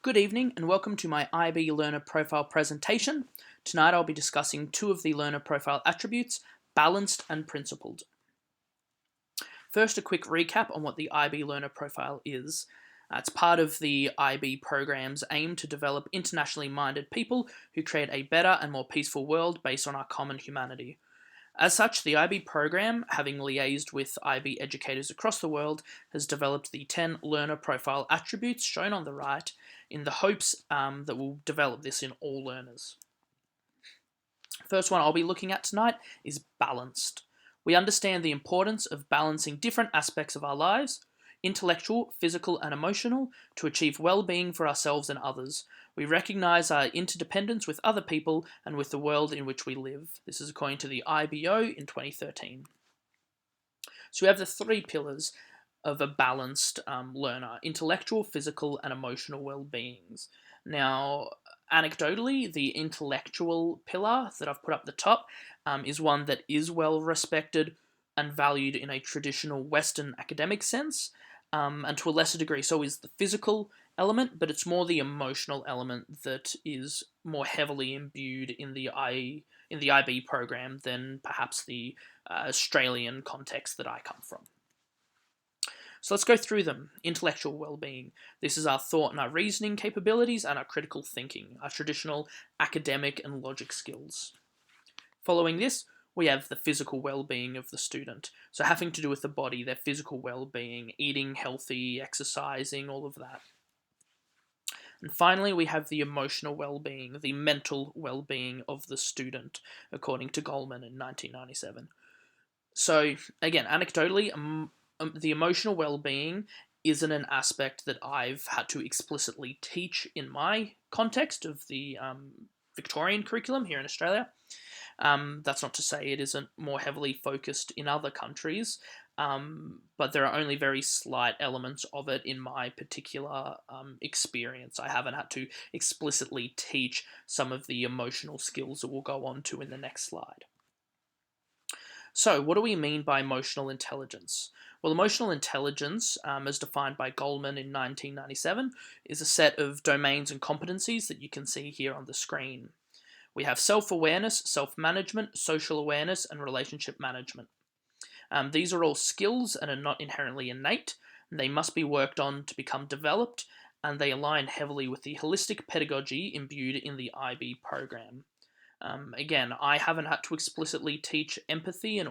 Good evening and welcome to my IB Learner Profile presentation. Tonight I'll be discussing two of the Learner Profile attributes, balanced and principled. First, a quick recap on what the IB Learner Profile is. It's part of the IB program's aim to develop internationally minded people who create a better and more peaceful world based on our common humanity. As such, the IB program, having liaised with IB educators across the world, has developed the 10 learner profile attributes shown on the right in the hopes that we'll develop this in all learners. First one I'll be looking at tonight is balanced. We understand the importance of balancing different aspects of our lives, intellectual, physical, and emotional, to achieve well-being for ourselves and others. We recognise our interdependence with other people and with the world in which we live. This is according to the IBO in 2013. So we have the three pillars of a balanced learner: intellectual, physical, and emotional well-beings. Now, anecdotally, the intellectual pillar that I've put up the top is one that is well respected and valued in a traditional Western academic sense, and to a lesser degree, so is the physical element, but it's more the emotional element that is more heavily imbued in the IB program than perhaps the Australian context that I come from. So let's go through them. Intellectual well-being. This is our thought and our reasoning capabilities and our critical thinking, our traditional academic and logic skills. Following this, we have the physical well-being of the student. So having to do with the body, their physical well-being, eating healthy, exercising, all of that. And finally, we have the emotional well-being, the mental well-being of the student, according to Goleman in 1997. So, again, anecdotally, the emotional well-being isn't an aspect that I've had to explicitly teach in my context of the Victorian curriculum here in Australia. That's not to say it isn't more heavily focused in other countries, but there are only very slight elements of it in my particular experience. I haven't had to explicitly teach some of the emotional skills that we'll go on to in the next slide. So, what do we mean by emotional intelligence? Well, emotional intelligence, as defined by Goleman in 1997, is a set of domains and competencies that you can see here on the screen. We have self-awareness, self-management, social awareness, and relationship management. These are all skills and are not inherently innate. They must be worked on to become developed, and they align heavily with the holistic pedagogy imbued in the IB program. Again, I haven't had to explicitly teach empathy and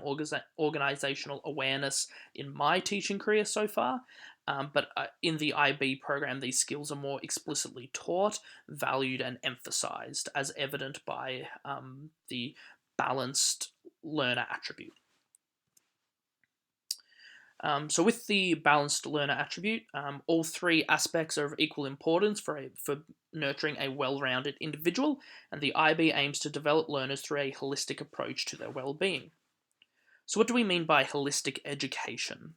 organizational awareness in my teaching career so far, but in the IB program, these skills are more explicitly taught, valued, and emphasized, as evident by the balanced learner attribute. So with the balanced learner attribute, all three aspects are of equal importance for nurturing a well-rounded individual, and the IB aims to develop learners through a holistic approach to their well-being. So what do we mean by holistic education?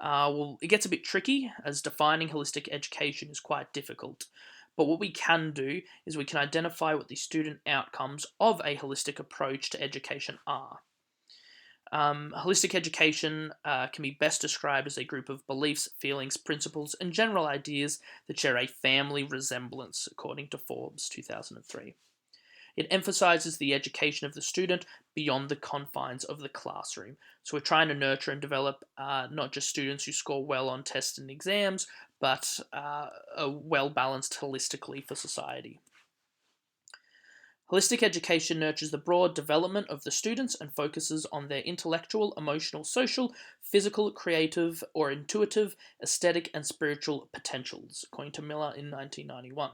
Well, it gets a bit tricky, as defining holistic education is quite difficult. But what we can do is we can identify what the student outcomes of a holistic approach to education are. Holistic education can be best described as a group of beliefs, feelings, principles, and general ideas that share a family resemblance, according to Forbes 2003. It emphasizes the education of the student beyond the confines of the classroom. So we're trying to nurture and develop not just students who score well on tests and exams, but are well balanced holistically for society. Holistic education nurtures the broad development of the students and focuses on their intellectual, emotional, social, physical, creative, or intuitive, aesthetic, and spiritual potentials, according to Miller in 1991.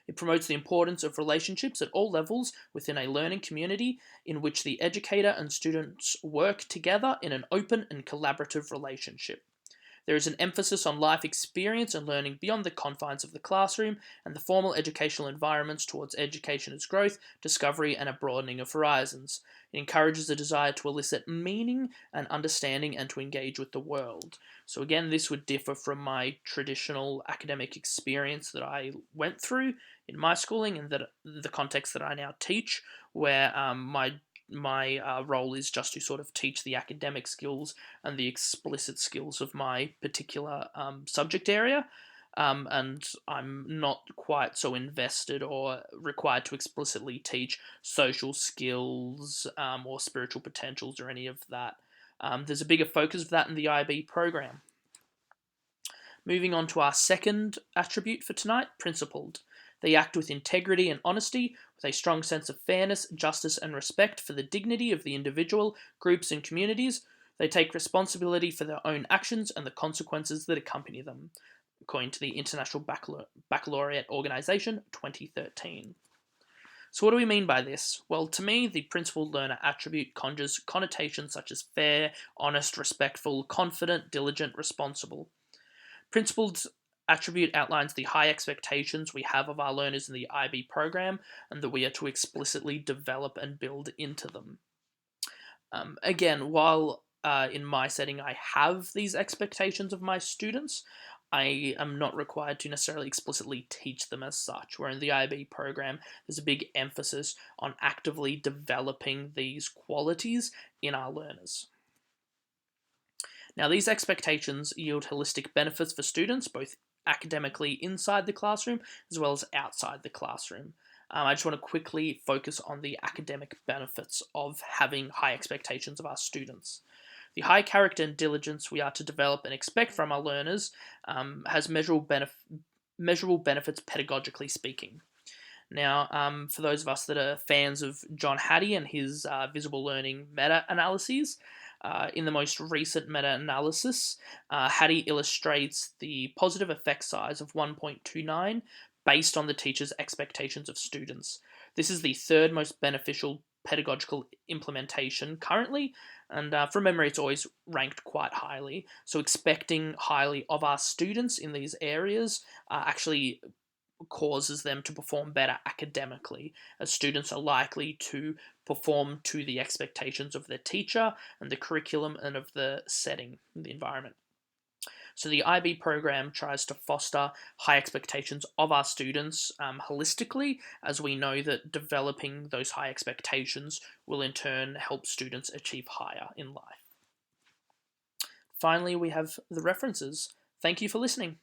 It promotes the importance of relationships at all levels within a learning community in which the educator and students work together in an open and collaborative relationship. There is an emphasis on life experience and learning beyond the confines of the classroom and the formal educational environments towards education as growth, discovery, and a broadening of horizons. It encourages a desire to elicit meaning and understanding and to engage with the world. So again, this would differ from my traditional academic experience that I went through in my schooling and that the context that I now teach, where my role is just to sort of teach the academic skills and the explicit skills of my particular subject area. and I'm not quite so invested or required to explicitly teach social skills or spiritual potentials or any of that. There's a bigger focus of that in the IB program. Moving on to our second attribute for tonight, principled. They act with integrity and honesty, with a strong sense of fairness, justice, and respect for the dignity of the individual, groups, and communities. They take responsibility for their own actions and the consequences that accompany them, according to the International Baccalaureate Organization 2013. So, what do we mean by this? Well, to me, the principled learner attribute conjures connotations such as fair, honest, respectful, confident, diligent, responsible. Principled attribute outlines the high expectations we have of our learners in the IB program and that we are to explicitly develop and build into them. Again, while in my setting I have these expectations of my students, I am not required to necessarily explicitly teach them as such, where in the IB program there's a big emphasis on actively developing these qualities in our learners. Now, these expectations yield holistic benefits for students, both academically inside the classroom as well as outside the classroom. I just want to quickly focus on the academic benefits of having high expectations of our students. The high character and diligence we are to develop and expect from our learners has measurable benefits pedagogically speaking. Now, for those of us that are fans of John Hattie and his visible learning meta-analyses, in the most recent meta-analysis, Hattie illustrates the positive effect size of 1.29 based on the teacher's expectations of students. This is the third most beneficial pedagogical implementation currently, and from memory it's always ranked quite highly. So expecting highly of our students in these areas actually causes them to perform better academically, as students are likely to perform to the expectations of their teacher and the curriculum and of the setting, the environment. So the IB program tries to foster high expectations of our students holistically, as we know that developing those high expectations will in turn help students achieve higher in life. Finally, we have the references. Thank you for listening.